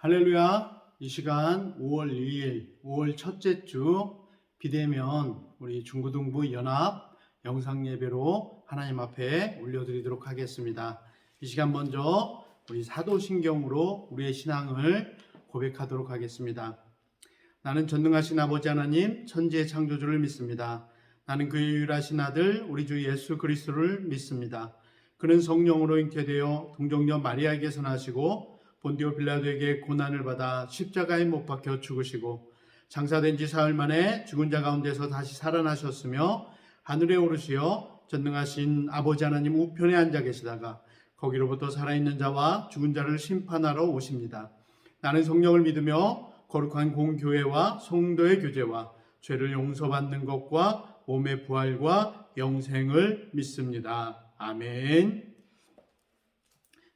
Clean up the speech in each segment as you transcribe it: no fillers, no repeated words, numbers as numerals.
할렐루야. 이 시간 5월 2일, 5월 첫째 주 비대면 우리 중고등부 연합 영상 예배로 하나님 앞에 올려드리도록 하겠습니다. 이 시간 먼저 우리 사도신경으로 우리의 신앙을 고백하도록 하겠습니다. 나는 전능하신 아버지 하나님 천지의 창조주를 믿습니다. 나는 그의 유일하신 아들 우리 주 예수 그리스도를 믿습니다. 그는 성령으로 잉태되어 동정녀 마리아에게서 나시고 본디오 빌라도에게 고난을 받아 십자가에 못 박혀 죽으시고 장사된 지 사흘 만에 죽은 자 가운데서 다시 살아나셨으며 하늘에 오르시어 전능하신 아버지 하나님 우편에 앉아 계시다가 거기로부터 살아있는 자와 죽은 자를 심판하러 오십니다. 나는 성령을 믿으며 거룩한 공교회와 성도의 교제와 죄를 용서받는 것과 몸의 부활과 영생을 믿습니다. 아멘.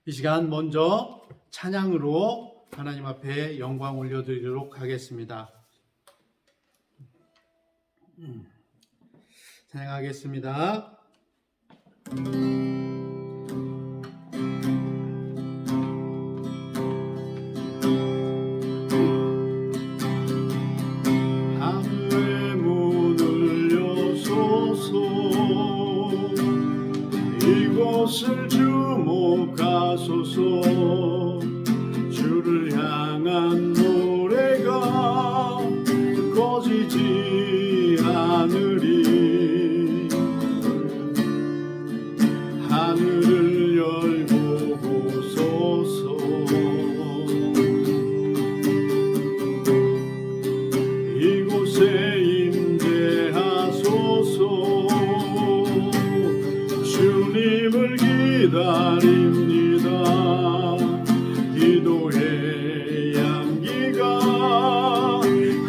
이 시간 먼저 찬양으로 하나님 앞에 영광 올려드리도록 하겠습니다. 찬양하겠습니다. 하늘의 문을 여소서 이곳을 주목하소서 주를 향한 노래가 꺼지지 않으리 하늘을 열고 보소서 이곳에 임재하소서 주님을 기다립니다. 기도의 향기가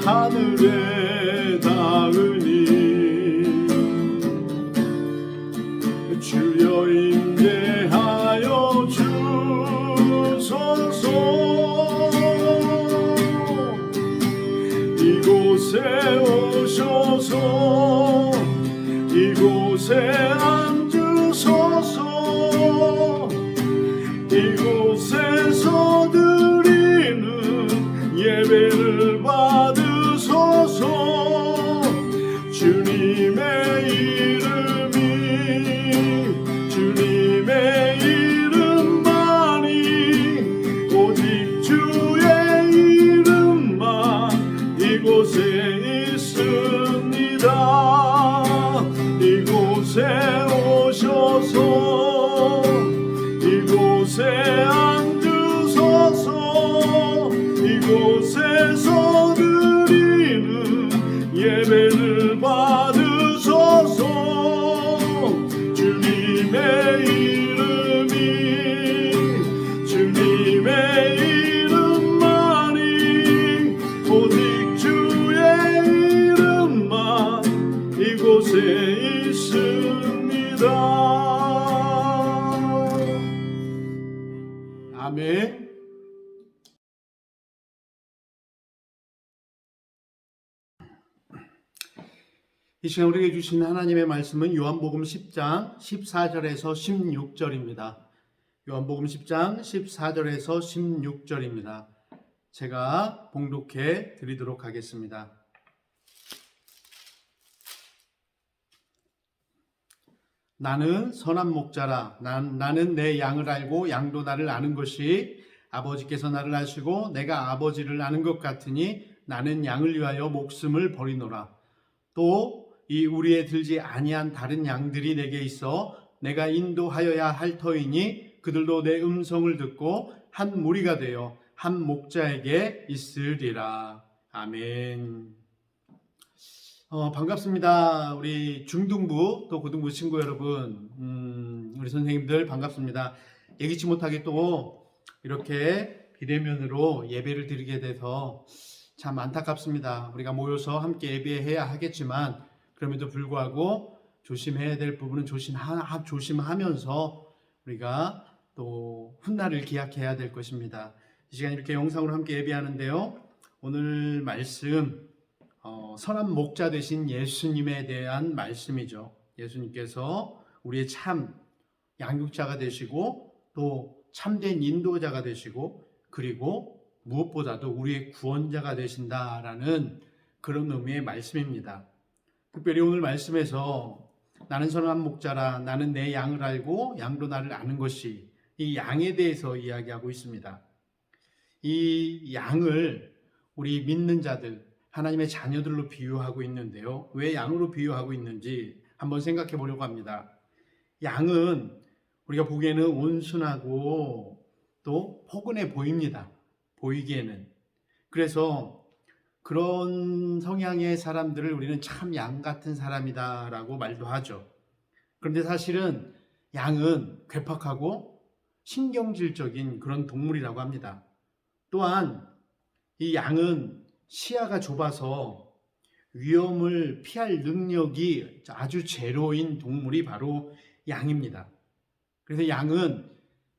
하늘에 닿으니 주여 임재하여 주소서 이곳에 오셔서 이곳에 앉으소서 이곳에서 드리는 예배를 받으소서 주님의 이름만이 오직 주의 이름만 이곳에 있습니다. 이곳에 오셔서 이곳에 앉으소서 이곳에서 드리는 예배를 받으소서 주님의 이름만이 오직 주의 이름만 이곳에 있습니다. 아멘. 이 시간 우리에게 주신 하나님의 말씀은 요한복음 10장 14절에서 16절입니다. 요한복음 10장 14절에서 16절입니다. 제가 봉독해 드리도록 하겠습니다. 나는 선한 목자라. 나는 내 양을 알고 양도 나를 아는 것이 아버지께서 나를 아시고 내가 아버지를 아는 것 같으니 나는 양을 위하여 목숨을 버리노라. 또 이 우리에 들지 아니한 다른 양들이 내게 있어 내가 인도하여야 할 터이니 그들도 내 음성을 듣고 한 무리가 되어 한 목자에게 있으리라. 아멘. 반갑습니다. 우리 중등부 또 고등부 친구 여러분, 우리 선생님들 반갑습니다. 예기치 못하게 또 이렇게 비대면으로 예배를 드리게 돼서 참 안타깝습니다. 우리가 모여서 함께 예배해야 하겠지만 그럼에도 불구하고 조심해야 될 부분은 조심하면서 우리가 또 훗날을 기약해야 될 것입니다. 이 시간 이렇게 영상으로 함께 예배하는데요. 오늘 말씀 선한 목자 되신 예수님에 대한 말씀이죠. 예수님께서 우리의 참 양육자가 되시고 또 참된 인도자가 되시고 그리고 무엇보다도 우리의 구원자가 되신다라는 그런 의미의 말씀입니다. 특별히 오늘 말씀에서 나는 선한 목자라, 나는 내 양을 알고 양도 나를 아는 것이, 이 양에 대해서 이야기하고 있습니다. 이 양을 우리 믿는 자들, 하나님의 자녀들로 비유하고 있는데요. 왜 양으로 비유하고 있는지 한번 생각해 보려고 합니다. 양은 우리가 보기에는 온순하고 또 포근해 보입니다. 보이기에는. 그래서 그런 성향의 사람들을 우리는 참 양 같은 사람이다라고 말도 하죠. 그런데 사실은 양은 괴팍하고 신경질적인 그런 동물이라고 합니다. 또한 이 양은 시야가 좁아서 위험을 피할 능력이 아주 제로인 동물이 바로 양입니다. 그래서 양은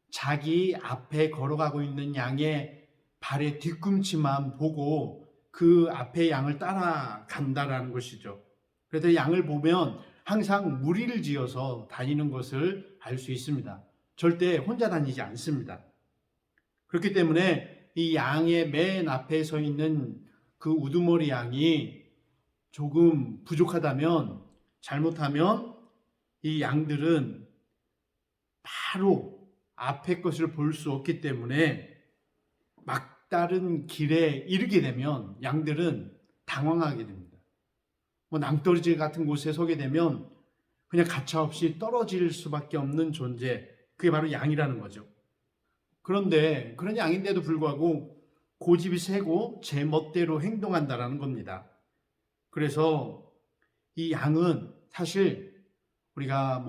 자기 앞에 걸어가고 있는 양의 발의 뒤꿈치만 보고 그 앞에 양을 따라간다라는 것이죠. 그래서 양을 보면 항상 무리를 지어서 다니는 것을 알 수 있습니다. 절대 혼자 다니지 않습니다. 그렇기 때문에 이 양의 맨 앞에 서 있는 그 우두머리 양이 조금 부족하다면, 잘못하면 이 양들은 바로 앞에 것을 볼 수 없기 때문에 막다른 길에 이르게 되면 양들은 당황하게 됩니다. 낭떠러지 같은 곳에 서게 되면 그냥 가차없이 떨어질 수밖에 없는 존재, 그게 바로 양이라는 거죠. 그런데 그런 양인데도 불구하고 고집이 세고 제 멋대로 행동한다라는 겁니다. 그래서 이 양은 사실 우리가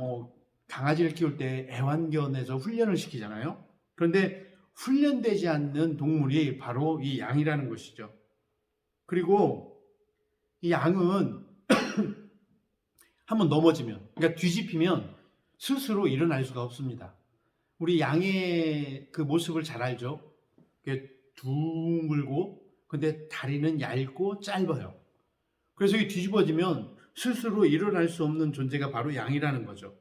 강아지를 키울 때 애완견에서 훈련을 시키잖아요. 그런데 훈련되지 않는 동물이 바로 이 양이라는 것이죠. 그리고 이 양은 한번 넘어지면, 그러니까 뒤집히면 스스로 일어날 수가 없습니다. 우리 양의 그 모습을 잘 알죠? 둥글고, 근데 다리는 얇고 짧아요. 그래서 이 뒤집어지면 스스로 일어날 수 없는 존재가 바로 양이라는 거죠.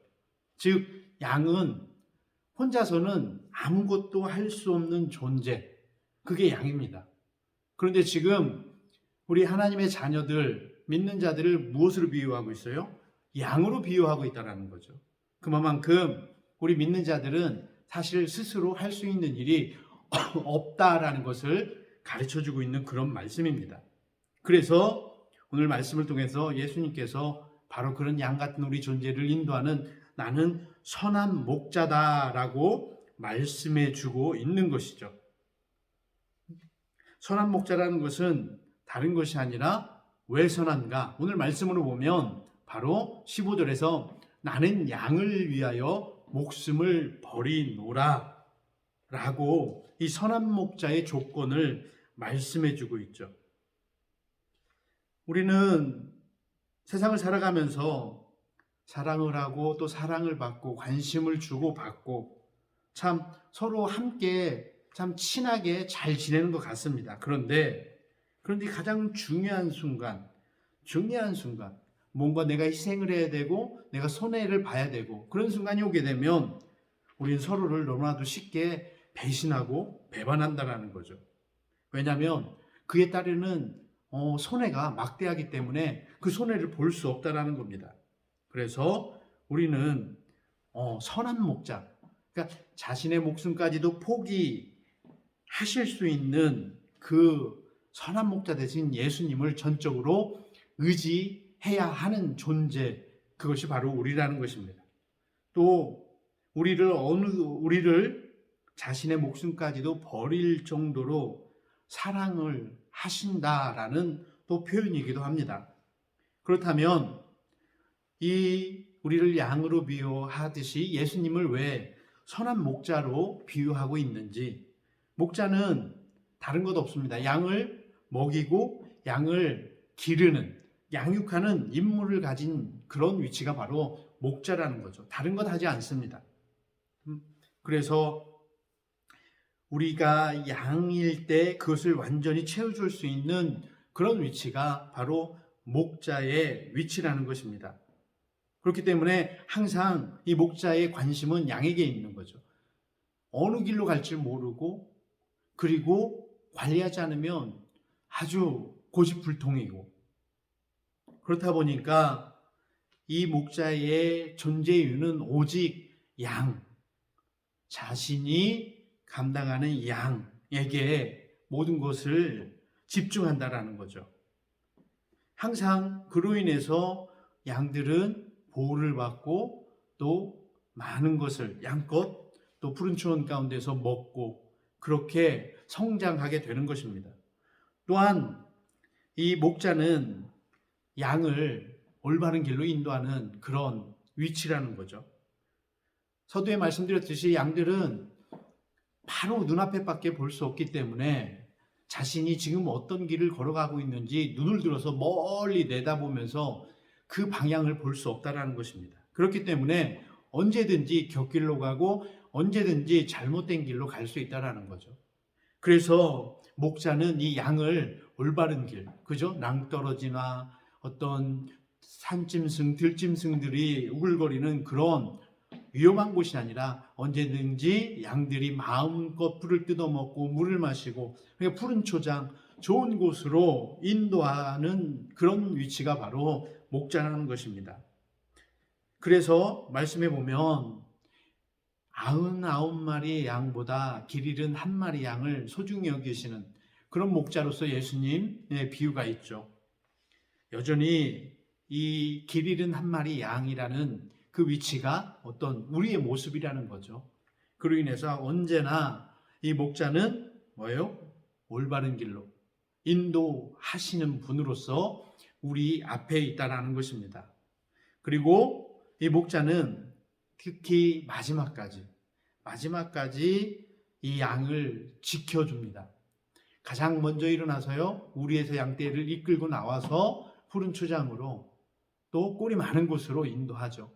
즉, 양은 혼자서는 아무것도 할 수 없는 존재, 그게 양입니다. 그런데 지금 우리 하나님의 자녀들, 믿는 자들을 무엇으로 비유하고 있어요? 양으로 비유하고 있다는 거죠. 그만큼 우리 믿는 자들은 사실 스스로 할 수 있는 일이 없다라는 것을 가르쳐주고 있는 그런 말씀입니다. 그래서 오늘 말씀을 통해서 예수님께서 바로 그런 양 같은 우리 존재를 인도하는 나는 선한 목자다라고 말씀해주고 있는 것이죠. 선한 목자라는 것은 다른 것이 아니라 왜 선한가? 오늘 말씀으로 보면 바로 15절에서 나는 양을 위하여 목숨을 버리노라 라고 이 선한 목자의 조건을 말씀해주고 있죠. 우리는 세상을 살아가면서 사랑을 하고 또 사랑을 받고 관심을 주고 받고 참 서로 함께 참 친하게 잘 지내는 것 같습니다. 그런데 가장 중요한 순간 뭔가 내가 희생을 해야 되고 내가 손해를 봐야 되고 그런 순간이 오게 되면 우리는 서로를 너무나도 쉽게 배신하고 배반한다는 거죠. 왜냐하면 그에 따르는 손해가 막대하기 때문에 그 손해를 볼 수 없다는 겁니다. 그래서 우리는 선한 목자, 그러니까 자신의 목숨까지도 포기하실 수 있는 그 선한 목자 되신 예수님을 전적으로 의지해야 하는 존재, 그것이 바로 우리라는 것입니다. 또 우리를 자신의 목숨까지도 버릴 정도로 사랑을 하신다라는 또 표현이기도 합니다. 그렇다면 이 우리를 양으로 비유하듯이 예수님을 왜 선한 목자로 비유하고 있는지, 목자는 다른 것 없습니다. 양을 먹이고 양을 기르는, 양육하는 임무를 가진 그런 위치가 바로 목자라는 거죠. 다른 것 하지 않습니다. 그래서 우리가 양일 때 그것을 완전히 채워줄 수 있는 그런 위치가 바로 목자의 위치라는 것입니다. 그렇기 때문에 항상 이 목자의 관심은 양에게 있는 거죠. 어느 길로 갈지 모르고 그리고 관리하지 않으면 아주 고집불통이고, 그렇다 보니까 이 목자의 존재 이유는 오직 양, 자신이 감당하는 양에게 모든 것을 집중한다라는 거죠. 항상 그로 인해서 양들은 보호를 받고 또 많은 것을 양껏 또 푸른 초원 가운데서 먹고 그렇게 성장하게 되는 것입니다. 또한 이 목자는 양을 올바른 길로 인도하는 그런 위치라는 거죠. 서두에 말씀드렸듯이 양들은 바로 눈앞에밖에 볼 수 없기 때문에 자신이 지금 어떤 길을 걸어가고 있는지 눈을 들어서 멀리 내다보면서 그 방향을 볼 수 없다는 것입니다. 그렇기 때문에 언제든지 곁길로 가고 언제든지 잘못된 길로 갈 수 있다는 거죠. 그래서 목자는 이 양을 올바른 길, 그죠? 낭떠러지나 어떤 산짐승, 들짐승들이 우글거리는 그런 위험한 곳이 아니라 언제든지 양들이 마음껏 풀을 뜯어먹고 물을 마시고 그러니까 푸른 초장, 좋은 곳으로 인도하는 그런 위치가 바로 목자라는 것입니다. 그래서 말씀해 보면 99마리 양보다 길 잃은 한 마리 양을 소중히 여기시는 그런 목자로서 예수님의 비유가 있죠. 여전히 이 길 잃은 한 마리 양이라는 그 위치가 어떤 우리의 모습이라는 거죠. 그로 인해서 언제나 이 목자는 뭐예요? 올바른 길로 인도하시는 분으로서 우리 앞에 있다라는 것입니다. 그리고 이 목자는 특히 마지막까지 이 양을 지켜줍니다. 가장 먼저 일어나서요, 우리에서 양떼를 이끌고 나와서 푸른 초장으로 또 꼴이 많은 곳으로 인도하죠.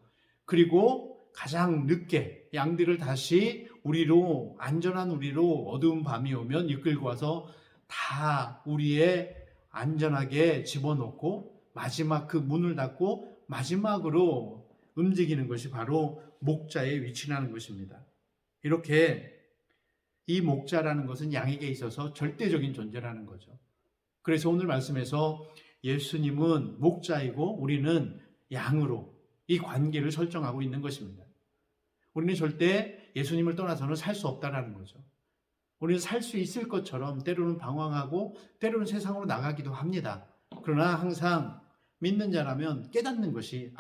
그리고 가장 늦게 양들을 다시 우리로, 안전한 우리로 어두운 밤이 오면 이끌고 와서 다 우리의 안전하게 집어넣고 마지막 그 문을 닫고 마지막으로 움직이는 것이 바로 목자의 위치라는 것입니다. 이렇게 이 목자라는 것은 양에게 있어서 절대적인 존재라는 거죠. 그래서 오늘 말씀에서 예수님은 목자이고 우리는 양으로 이 관계를 설정하고 있는 것입니다. 우리는 절대 예수님을 떠나서는 살 수 없다는 거죠. 우리는 살 수 있을 것처럼 때로는 방황하고 때로는 세상으로 나가기도 합니다. 그러나 항상 믿는 자라면 깨닫는 것이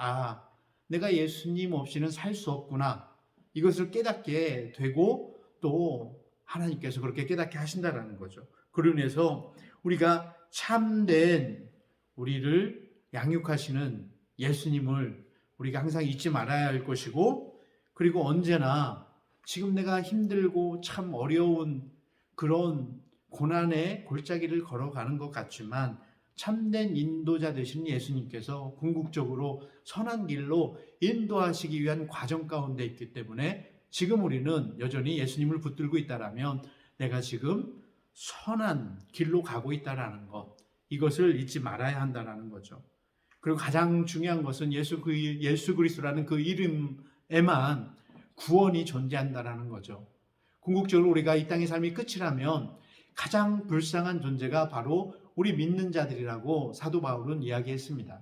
내가 예수님 없이는 살 수 없구나. 이것을 깨닫게 되고 또 하나님께서 그렇게 깨닫게 하신다는 거죠. 그로 인해서 우리가 참된 우리를 양육하시는 예수님을 우리가 항상 잊지 말아야 할 것이고, 그리고 언제나 지금 내가 힘들고 참 어려운 그런 고난의 골짜기를 걸어가는 것 같지만 참된 인도자 되신 예수님께서 궁극적으로 선한 길로 인도하시기 위한 과정 가운데 있기 때문에 지금 우리는 여전히 예수님을 붙들고 있다라면 내가 지금 선한 길로 가고 있다라는 것, 이것을 잊지 말아야 한다는 거죠. 그리고 가장 중요한 것은 예수 그리스도라는 그 이름에만 구원이 존재한다라는 거죠. 궁극적으로 우리가 이 땅의 삶이 끝이라면 가장 불쌍한 존재가 바로 우리 믿는 자들이라고 사도 바울은 이야기했습니다.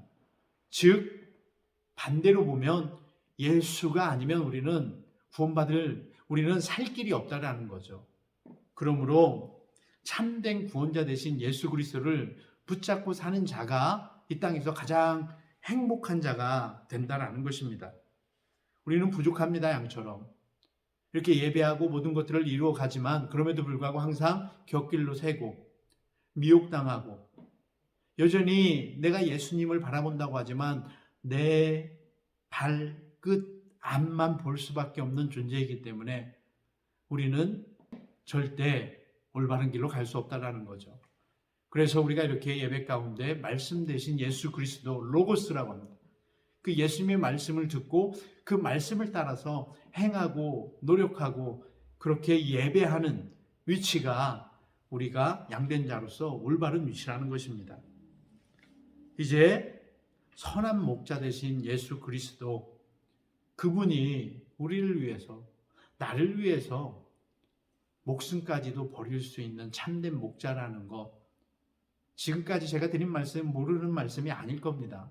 즉 반대로 보면 예수가 아니면 우리는 살 길이 없다라는 거죠. 그러므로 참된 구원자 되신 예수 그리스도를 붙잡고 사는 자가 이 땅에서 가장 행복한 자가 된다라는 것입니다. 우리는 부족합니다. 양처럼 이렇게 예배하고 모든 것들을 이루어 가지만 그럼에도 불구하고 항상 곁길로 새고 미혹당하고 여전히 내가 예수님을 바라본다고 하지만 내 발끝 앞만 볼 수밖에 없는 존재이기 때문에 우리는 절대 올바른 길로 갈 수 없다라는 거죠. 그래서 우리가 이렇게 예배 가운데 말씀 대신 예수 그리스도 로고스라고 합니다. 그 예수님의 말씀을 듣고 그 말씀을 따라서 행하고 노력하고 그렇게 예배하는 위치가 우리가 양된 자로서 올바른 위치라는 것입니다. 이제 선한 목자 되신 예수 그리스도, 그분이 우리를 위해서, 나를 위해서 목숨까지도 버릴 수 있는 참된 목자라는 것, 지금까지 제가 드린 말씀 모르는 말씀이 아닐 겁니다.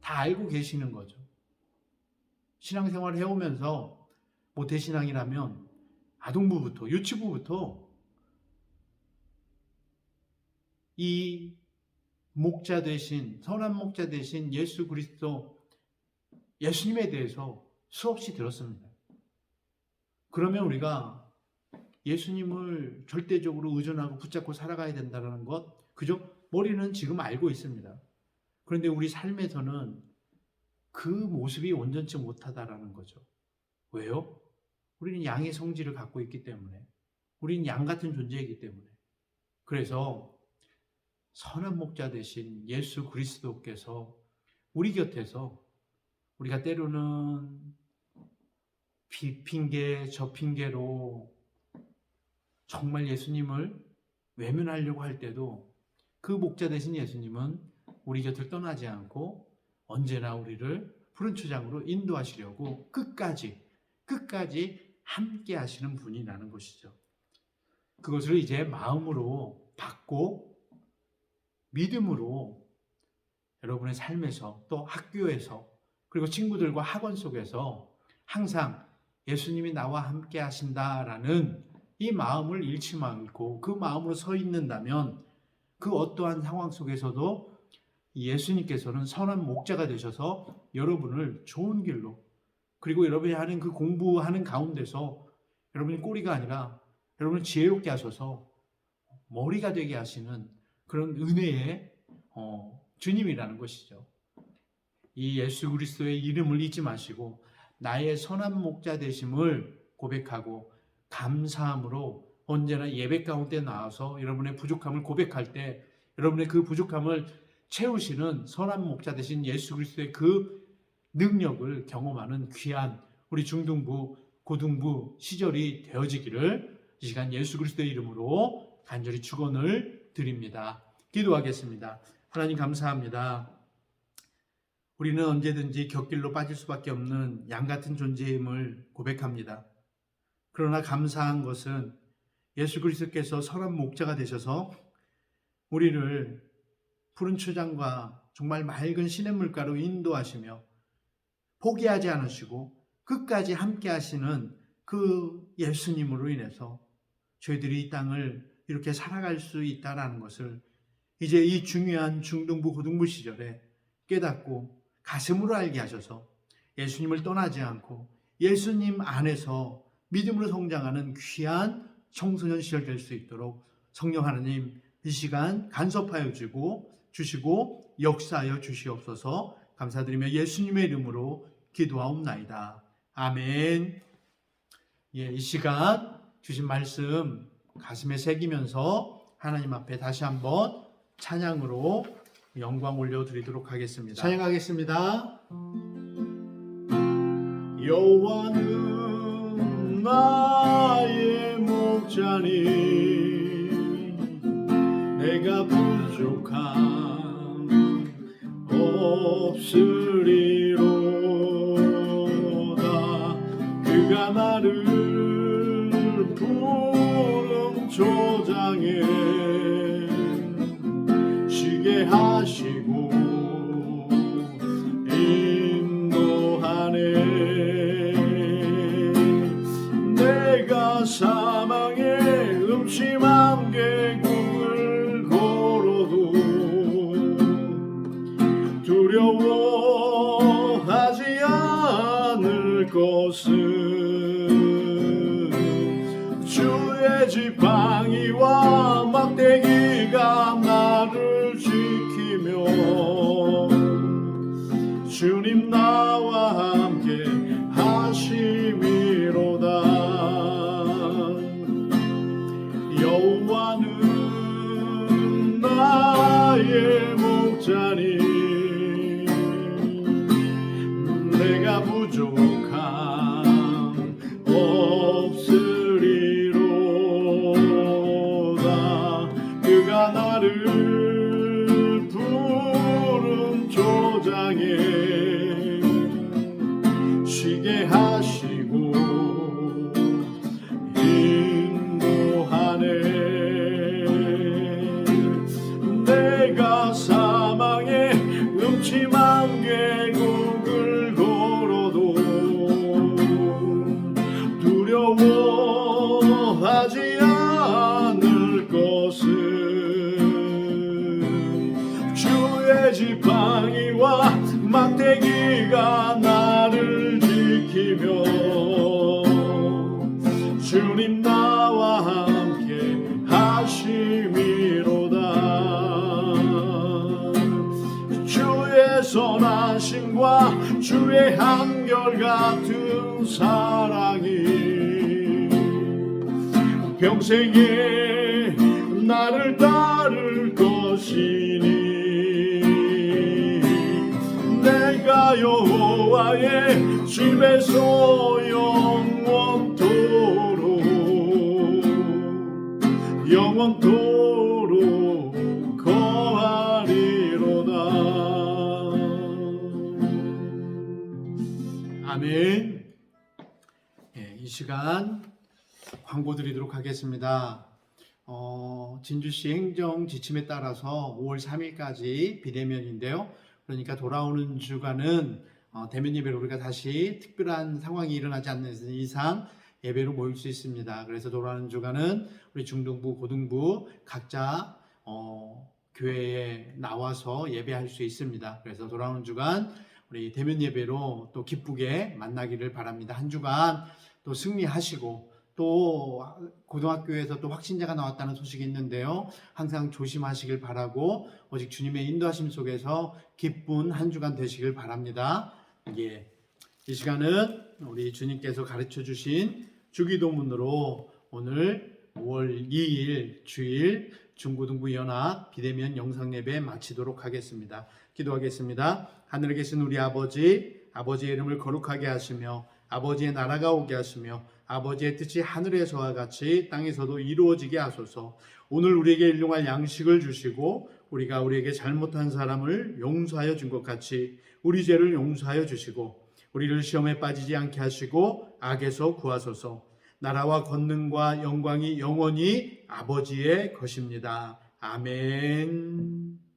다 알고 계시는 거죠. 신앙생활을 해오면서 모태신앙이라면 아동부부터 유치부부터 이 목자 되신, 선한 목자 되신 예수 그리스도, 예수님에 대해서 수없이 들었습니다. 그러면 우리가 예수님을 절대적으로 의존하고 붙잡고 살아가야 된다는 것, 그죠? 머리는 지금 알고 있습니다. 그런데 우리 삶에서는 그 모습이 온전치 못하다라는 거죠. 왜요? 우리는 양의 성질을 갖고 있기 때문에, 우리는 양 같은 존재이기 때문에. 그래서 선한 목자 되신 예수 그리스도께서 우리 곁에서 우리가 때로는 핑계 저 핑계로 정말 예수님을 외면하려고 할 때도 그 목자 되신 예수님은 우리 곁을 떠나지 않고 언제나 우리를 푸른 초장으로 인도하시려고 끝까지 함께 하시는 분이라는 것이죠. 그것을 이제 마음으로 받고 믿음으로 여러분의 삶에서, 또 학교에서, 그리고 친구들과 학원 속에서 항상 예수님이 나와 함께 하신다라는 이 마음을 잃지 말고 그 마음으로 서 있는다면 그 어떠한 상황 속에서도 예수님께서는 선한 목자가 되셔서 여러분을 좋은 길로, 그리고 여러분이 하는 그 공부하는 가운데서 여러분이 꼬리가 아니라 여러분을 지혜롭게 하셔서 머리가 되게 하시는 그런 은혜의 주님이라는 것이죠. 이 예수 그리스도의 이름을 잊지 마시고 나의 선한 목자 되심을 고백하고 감사함으로 언제나 예배 가운데 나와서 여러분의 부족함을 고백할 때 여러분의 그 부족함을 채우시는 선한 목자 되신 예수 그리스도의 그 능력을 경험하는 귀한 우리 중등부, 고등부 시절이 되어지기를 이 시간 예수 그리스도의 이름으로 간절히 축원을 드립니다. 기도하겠습니다. 하나님 감사합니다. 우리는 언제든지 곁길로 빠질 수밖에 없는 양 같은 존재임을 고백합니다. 그러나 감사한 것은 예수 그리스도께서 선한 목자가 되셔서 우리를 푸른 초장과 정말 맑은 시냇물가로 인도하시며 포기하지 않으시고 끝까지 함께 하시는 그 예수님으로 인해서 저희들이 이 땅을 이렇게 살아갈 수 있다는 것을 이제 이 중요한 중등부 고등부 시절에 깨닫고 가슴으로 알게 하셔서 예수님을 떠나지 않고 예수님 안에서 믿음으로 성장하는 귀한 청소년 시절 될 수 있도록 성령 하나님 이 시간 간섭하여 주시고 역사하여 주시옵소서. 감사드리며 예수님의 이름으로 기도하옵나이다. 아멘. 이 시간 주신 말씀 가슴에 새기면서 하나님 앞에 다시 한번 찬양으로 영광 올려드리도록 하겠습니다. 찬양하겠습니다. 여호와는 나의 목자니 내가 부족함 없으리로다. 그가 나를 푸른 초장에 쉬게 하시고 인도하네. 내가 사망의 음침한 계곡을 걸어도 두려워하지 않을 것은 주의 지팡이와 막대기가 나를 지키며 주님 나와 함께 하심이로다. 여호와는 나의 목자니 내가 부족함 없으리로다. 그가 나를 푸른 초장에 쉬게 하시고 인도하네. 두려워하지 않을 것은 주의 지팡이와 막대기가 나를 지키며 주님 나와 함께 하심이로다. 주의 선하심과 주의 한결같은 사랑이 평생에 나를 따를 것이니 내가 여호와의 집에서 영원토록 거하리로다. 아멘. 이 시간 광고 드리도록 하겠습니다. 진주시 행정 지침에 따라서 5월 3일까지 비대면인데요. 그러니까 돌아오는 주간은 대면 예배로 우리가 다시 특별한 상황이 일어나지 않는 이상 예배로 모일 수 있습니다. 그래서 돌아오는 주간은 우리 중등부, 고등부 각자 교회에 나와서 예배할 수 있습니다. 그래서 돌아오는 주간 우리 대면 예배로 또 기쁘게 만나기를 바랍니다. 한 주간 또 승리하시고 또 고등학교에서 또 확진자가 나왔다는 소식이 있는데요. 항상 조심하시길 바라고 오직 주님의 인도하심 속에서 기쁜 한 주간 되시길 바랍니다. 이 시간은 우리 주님께서 가르쳐 주신 주기도문으로 오늘 5월 2일 주일 중고등부 연합 비대면 영상 예배 마치도록 하겠습니다. 기도하겠습니다. 하늘에 계신 우리 아버지, 아버지의 이름을 거룩하게 하시며 아버지의 나라가 오게 하시며 아버지의 뜻이 하늘에서와 같이 땅에서도 이루어지게 하소서. 오늘 우리에게 일용할 양식을 주시고 우리가 우리에게 잘못한 사람을 용서하여 준 것 같이 우리 죄를 용서하여 주시고 우리를 시험에 빠지지 않게 하시고 악에서 구하소서. 나라와 권능과 영광이 영원히 아버지의 것입니다. 아멘.